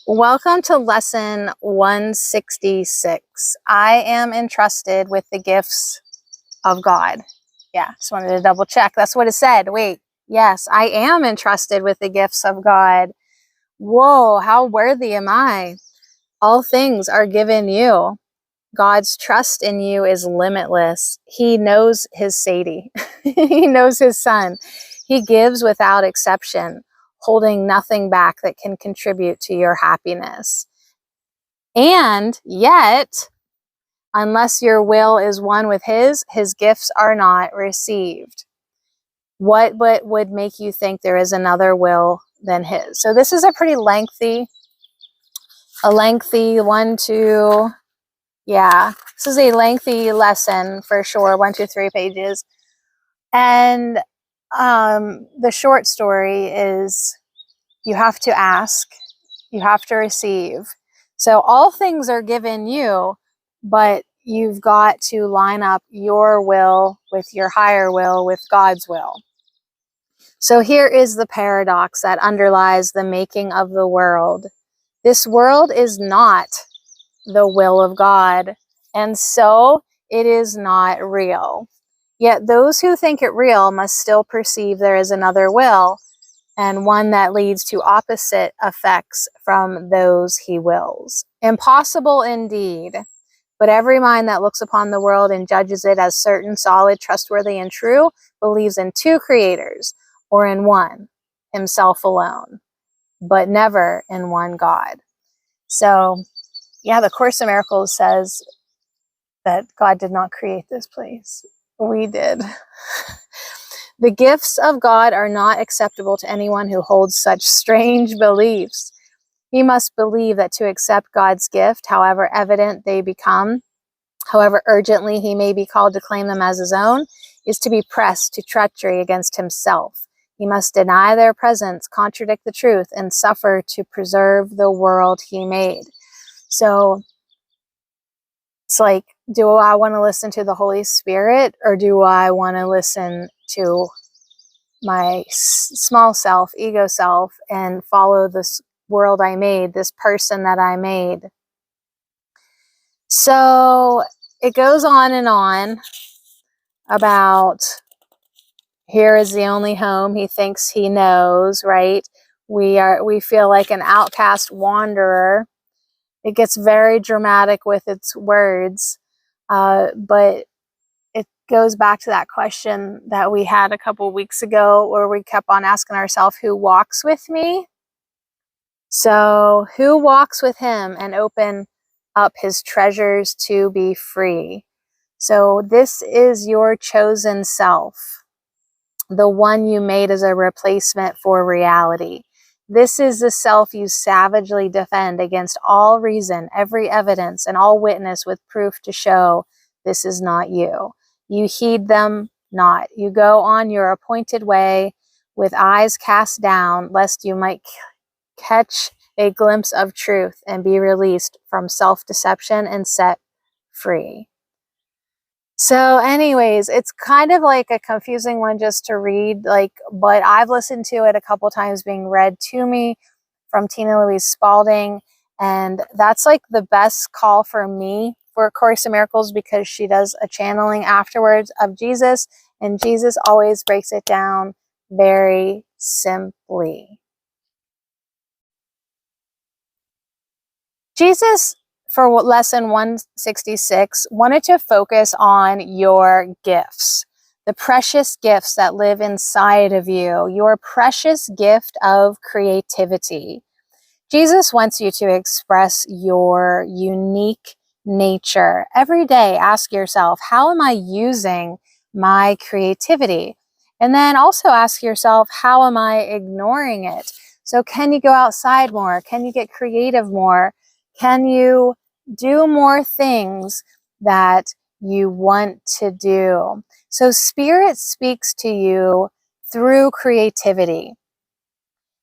Welcome to lesson 166. I am entrusted with the gifts of God. Yeah, just wanted to double check. That's what it said. Wait, yes, I am entrusted with the gifts of God. Whoa, how worthy am I? All things are given you. God's trust in you is limitless. He knows his Sadie. He knows his son. He gives without exception, holding nothing back that can contribute to your happiness. And yet, unless your will is one with his gifts are not received. What would make you think there is another will than his? So this is a pretty lengthy one, two, yeah, this is a lengthy lesson for sure, 1, 2, 3 pages. And the short story is you have to ask, you have to receive. So all things are given you, but you've got to line up your will with your higher will, with God's will. So here is the paradox that underlies the making of the world. This world is not the will of God, and so it is not real. Yet those who think it real must still perceive there is another will, and one that leads to opposite effects from those he wills. Impossible indeed, but every mind that looks upon the world and judges it as certain, solid, trustworthy, and true, believes in two creators, or in one, himself alone, but never in one God. So, yeah, the Course in Miracles says that God did not create this place. We did. The gifts of God are not acceptable to anyone who holds such strange beliefs. He must believe that to accept God's gift, however evident they become, however urgently he may be called to claim them as his own, is to be pressed to treachery against himself. He must deny their presence, contradict the truth, and suffer to preserve the world he made. So it's like, do I want to listen to the Holy Spirit, or do I want to listen to my small self, ego self, and follow this world I made, this person that I made? So it goes on and on about here is the only home he thinks he knows, right? We feel like an outcast wanderer. It gets very dramatic with its words, but it goes back to that question that we had a couple weeks ago where we kept on asking ourselves, who walks with me? So who walks with him and open up his treasures to be free? So this is your chosen self, the one you made as a replacement for reality. This is the self you savagely defend against all reason, every evidence, and all witness with proof to show this is not you. You heed them not. You go on your appointed way with eyes cast down, lest you might catch a glimpse of truth and be released from self-deception and set free. So anyways, it's kind of like a confusing one just to read, but I've listened to it a couple times being read to me from Tina Louise Spalding, and that's like the best call for me for A Course in Miracles, because she does a channeling afterwards of Jesus, and Jesus always breaks it down very simply. Jesus, for lesson 166, wanted to focus on your gifts, the precious gifts that live inside of you, your precious gift of creativity. Jesus wants you to express your unique nature. Every day, ask yourself, how am I using my creativity? And then also ask yourself, how am I ignoring it? So can you go outside more? Can you get creative more? Can you do more things that you want to do? So Spirit speaks to you through creativity.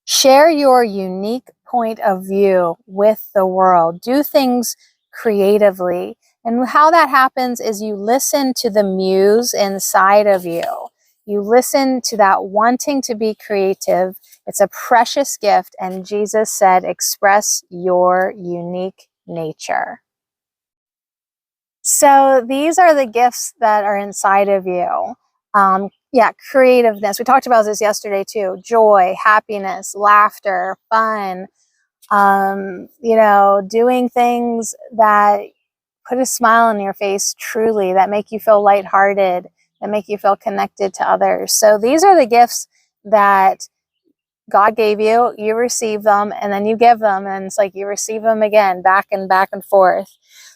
Share your unique point of view with the world. Do things creatively. And how that happens is you listen to the muse inside of you. You listen to that wanting to be creative. It's a precious gift, and Jesus said, express your unique nature. So these are the gifts that are inside of you. Creativeness. We talked about this yesterday too. Joy, happiness, laughter, fun, doing things that put a smile on your face, truly, that make you feel lighthearted, that make you feel connected to others. So these are the gifts that God gave you, you receive them, and then you give them, and it's like you receive them again, back and forth.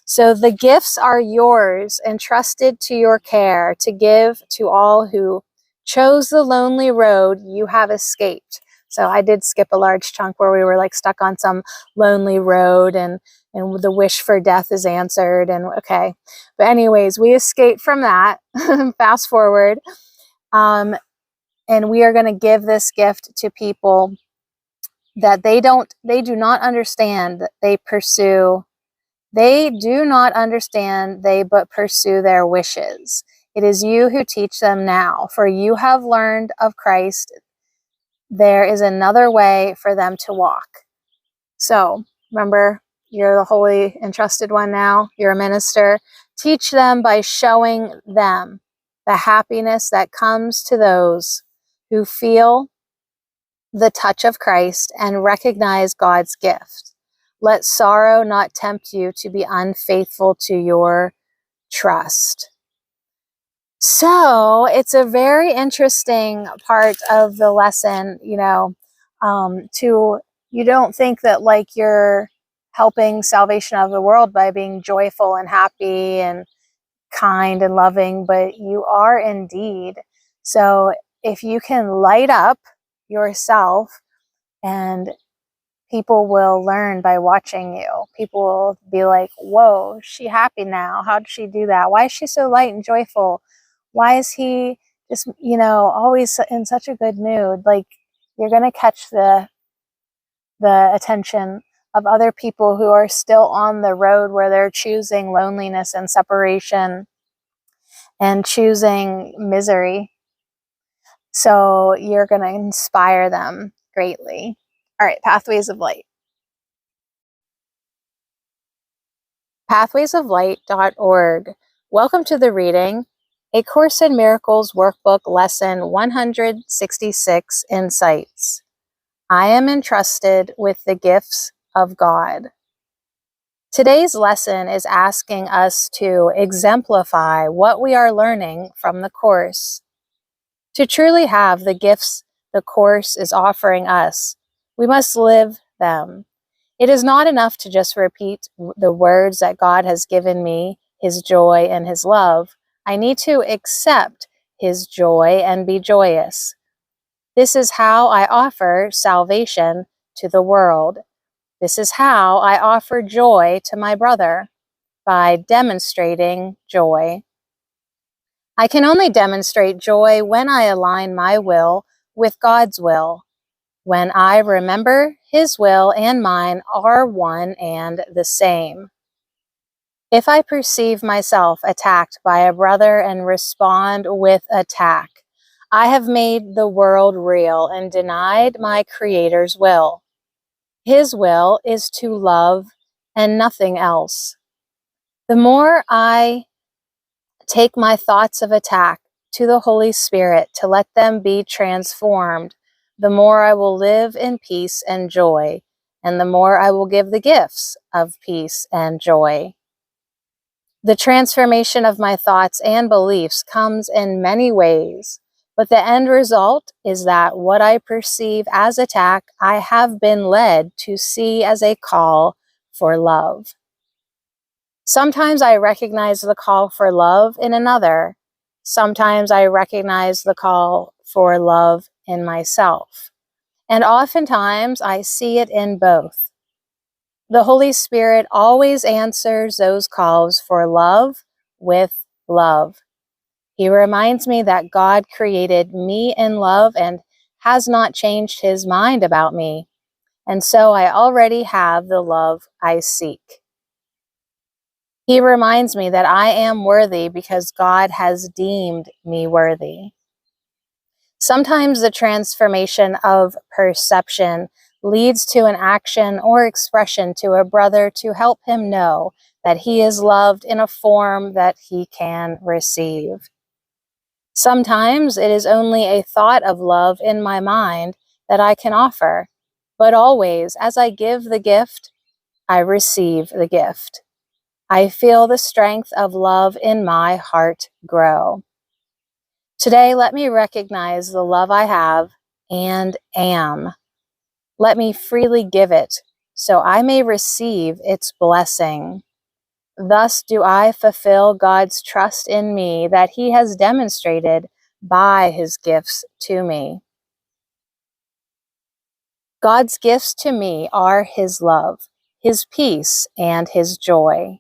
So the gifts are yours, entrusted to your care, to give to all who chose the lonely road you have escaped. So I did skip a large chunk where we were like stuck on some lonely road, and the wish for death is answered, and okay. But anyways, we escaped from that. Fast forward. And we are going to give this gift to people that they do not understand, they do not understand, they but pursue their wishes. It is you who teach them now, for you have learned of Christ. There is another way for them to walk. So remember, you're the holy entrusted one now. You're a minister. Teach them by showing them the happiness that comes to those who feel the touch of Christ and recognize God's gift. Let sorrow not tempt you to be unfaithful to your trust. So it's a very interesting part of the lesson, you don't think that like you're helping salvation of the world by being joyful and happy and kind and loving, but you are indeed. So if you can light up yourself, and people will learn by watching you. People will be like, whoa, is she happy now? How did she do that? Why is she so light and joyful? Why is he just, always in such a good mood? Like, you're going to catch the attention of other people who are still on the road where they're choosing loneliness and separation and choosing misery. So you're going to inspire them greatly. All right, Pathways of Light. pathwaysoflight.org. Welcome to the reading, A Course in Miracles Workbook Lesson 166, Insights. I am entrusted with the gifts of God. Today's lesson is asking us to exemplify what we are learning from the Course. To truly have the gifts the Course is offering us, we must live them. It is not enough to just repeat the words that God has given me, His joy and His love. I need to accept His joy and be joyous. This is how I offer salvation to the world. This is how I offer joy to my brother, by demonstrating joy. I can only demonstrate joy when I align my will with God's will, when I remember His will and mine are one and the same. If I perceive myself attacked by a brother and respond with attack, I have made the world real and denied my Creator's will. His will is to love and nothing else. The more I take my thoughts of attack to the Holy Spirit to let them be transformed, the more I will live in peace and joy, and the more I will give the gifts of peace and joy. The transformation of my thoughts and beliefs comes in many ways, but the end result is that what I perceive as attack, I have been led to see as a call for love. Sometimes I recognize the call for love in another. Sometimes I recognize the call for love in myself. And oftentimes I see it in both. The Holy Spirit always answers those calls for love with love. He reminds me that God created me in love and has not changed His mind about me. And so I already have the love I seek. He reminds me that I am worthy because God has deemed me worthy. Sometimes the transformation of perception leads to an action or expression to a brother to help him know that he is loved in a form that he can receive. Sometimes it is only a thought of love in my mind that I can offer, but always, as I give the gift, I receive the gift. I feel the strength of love in my heart grow. Today, let me recognize the love I have and am. Let me freely give it, so I may receive its blessing. Thus do I fulfill God's trust in me that He has demonstrated by His gifts to me. God's gifts to me are His love, His peace, and His joy.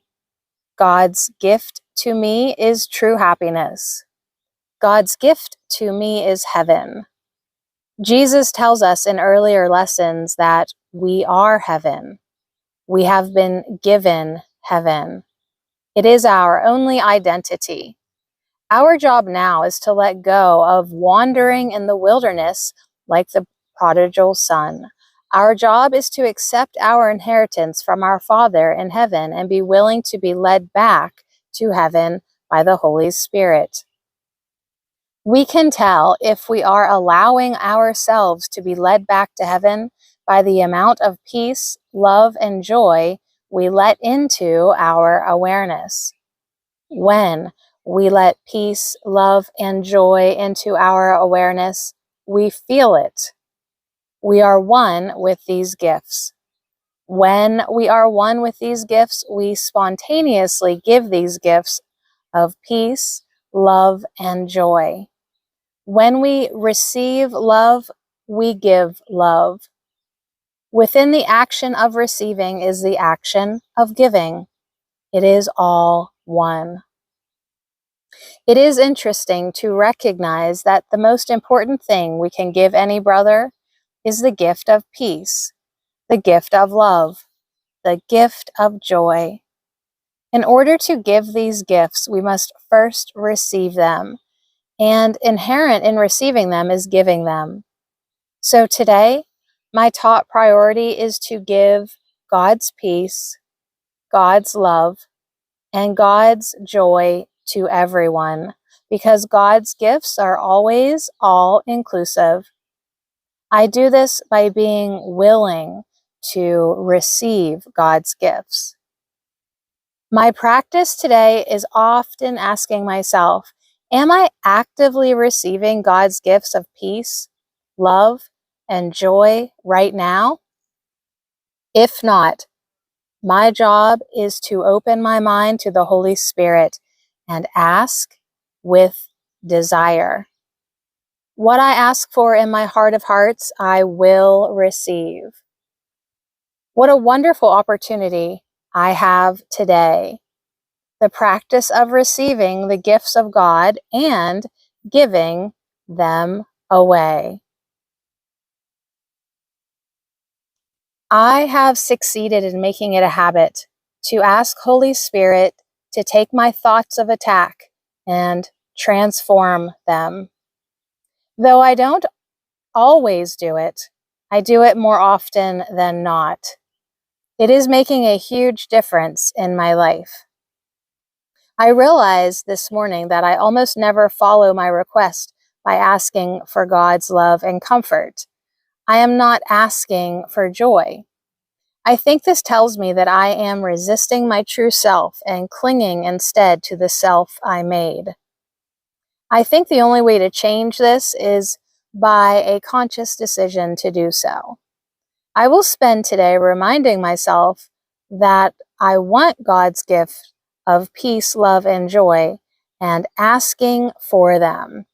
God's gift to me is true happiness. God's gift to me is heaven. Jesus tells us in earlier lessons that we are heaven. We have been given heaven. It is our only identity. Our job now is to let go of wandering in the wilderness like the prodigal son. Our job is to accept our inheritance from our Father in heaven and be willing to be led back to heaven by the Holy Spirit. We can tell if we are allowing ourselves to be led back to heaven by the amount of peace, love, and joy we let into our awareness. When we let peace, love, and joy into our awareness, we feel it. We are one with these gifts. When we are one with these gifts, we spontaneously give these gifts of peace, love, and joy. When we receive love, we give love. Within the action of receiving is the action of giving. It is all one. It is interesting to recognize that the most important thing we can give any brother is the gift of peace, the gift of love, the gift of joy. In order to give these gifts, we must first receive them, and inherent in receiving them is giving them. So today, my top priority is to give God's peace, God's love, and God's joy to everyone, because God's gifts are always all-inclusive. I do this by being willing to receive God's gifts. My practice today is often asking myself, am I actively receiving God's gifts of peace, love, and joy right now? If not, my job is to open my mind to the Holy Spirit and ask with desire. What I ask for in my heart of hearts, I will receive. What a wonderful opportunity I have today. The practice of receiving the gifts of God and giving them away. I have succeeded in making it a habit to ask Holy Spirit to take my thoughts of attack and transform them. Though I don't always do it, I do it more often than not. It is making a huge difference in my life. I realized this morning that I almost never follow my request by asking for God's love and comfort. I am not asking for joy. I think this tells me that I am resisting my true self and clinging instead to the self I made. I think the only way to change this is by a conscious decision to do so. I will spend today reminding myself that I want God's gift of peace, love, and joy, and asking for them.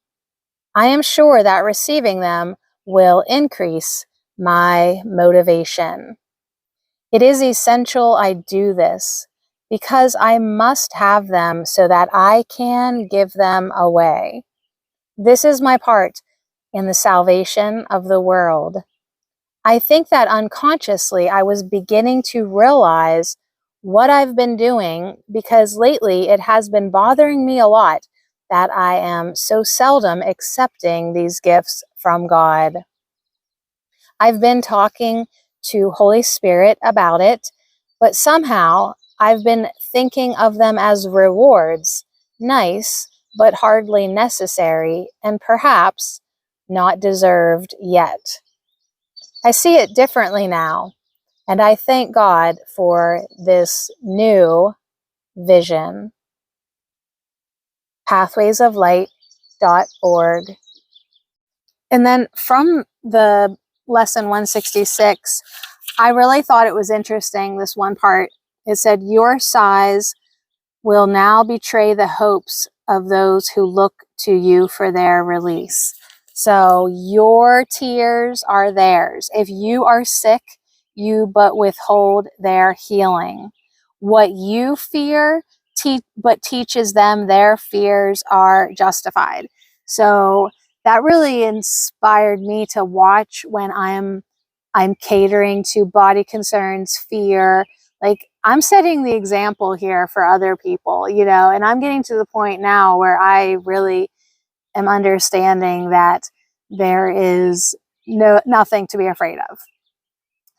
I am sure that receiving them will increase my motivation. It is essential I do this because I must have them so that I can give them away. This is my part in the salvation of the world. I think that unconsciously I was beginning to realize what I've been doing because lately it has been bothering me a lot that I am so seldom accepting these gifts from God. I've been talking to Holy Spirit about it, but somehow I've been thinking of them as rewards, nice, but hardly necessary, and perhaps not deserved yet. I see it differently now, and I thank God for this new vision. pathwaysoflight.org. And then from the lesson 166, I really thought it was interesting, this one part. It said, your sighs will now betray the hopes of those who look to you for their release. So your tears are theirs. If you are sick, you but withhold their healing. What you fear but teaches them their fears are justified. So that really inspired me to watch when I'm catering to body concerns, fear. Like, I'm setting the example here for other people, you know, and I'm getting to the point now where I really am understanding that there is nothing to be afraid of.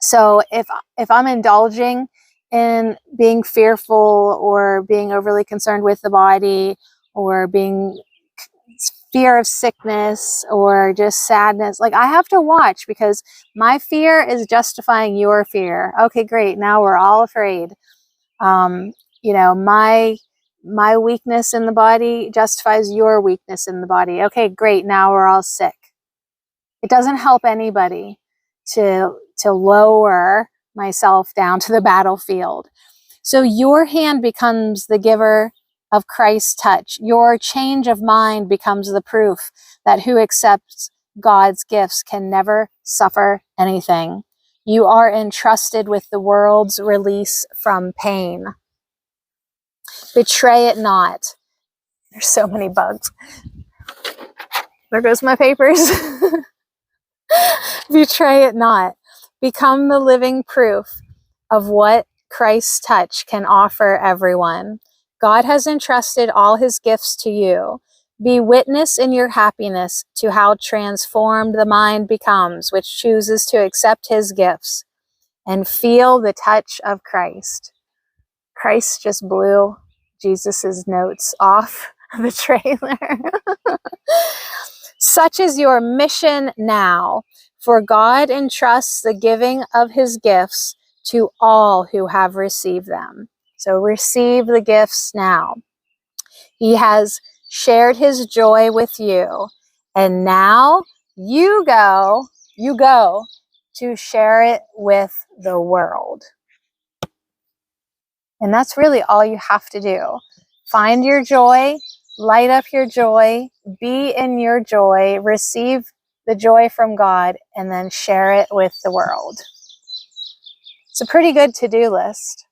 So if I'm indulging in being fearful or being overly concerned with the body or being fear of sickness or just sadness, like, I have to watch, because my fear is justifying your fear. Okay, great. Now we're all afraid. You know, my weakness in the body justifies your weakness in the body. Okay, great. Now we're all sick. It doesn't help anybody to lower myself down to the battlefield. So your hand becomes the giver of Christ's touch. Your change of mind becomes the proof that who accepts God's gifts can never suffer anything. You are entrusted with the world's release from pain. Betray it not. There's so many bugs. There goes my papers. Betray it not. Become the living proof of what Christ's touch can offer everyone. God has entrusted all his gifts to you. Be witness in your happiness to how transformed the mind becomes, which chooses to accept his gifts and feel the touch of Christ. Christ just blew Jesus's notes off the trailer. Such is your mission now, for God entrusts the giving of his gifts to all who have received them. So receive the gifts now. He has shared his joy with you, and now you go to share it with the world. And that's really all you have to do. Find your joy, light up your joy, be in your joy, receive the joy from God, and then share it with the world. It's a pretty good to-do list.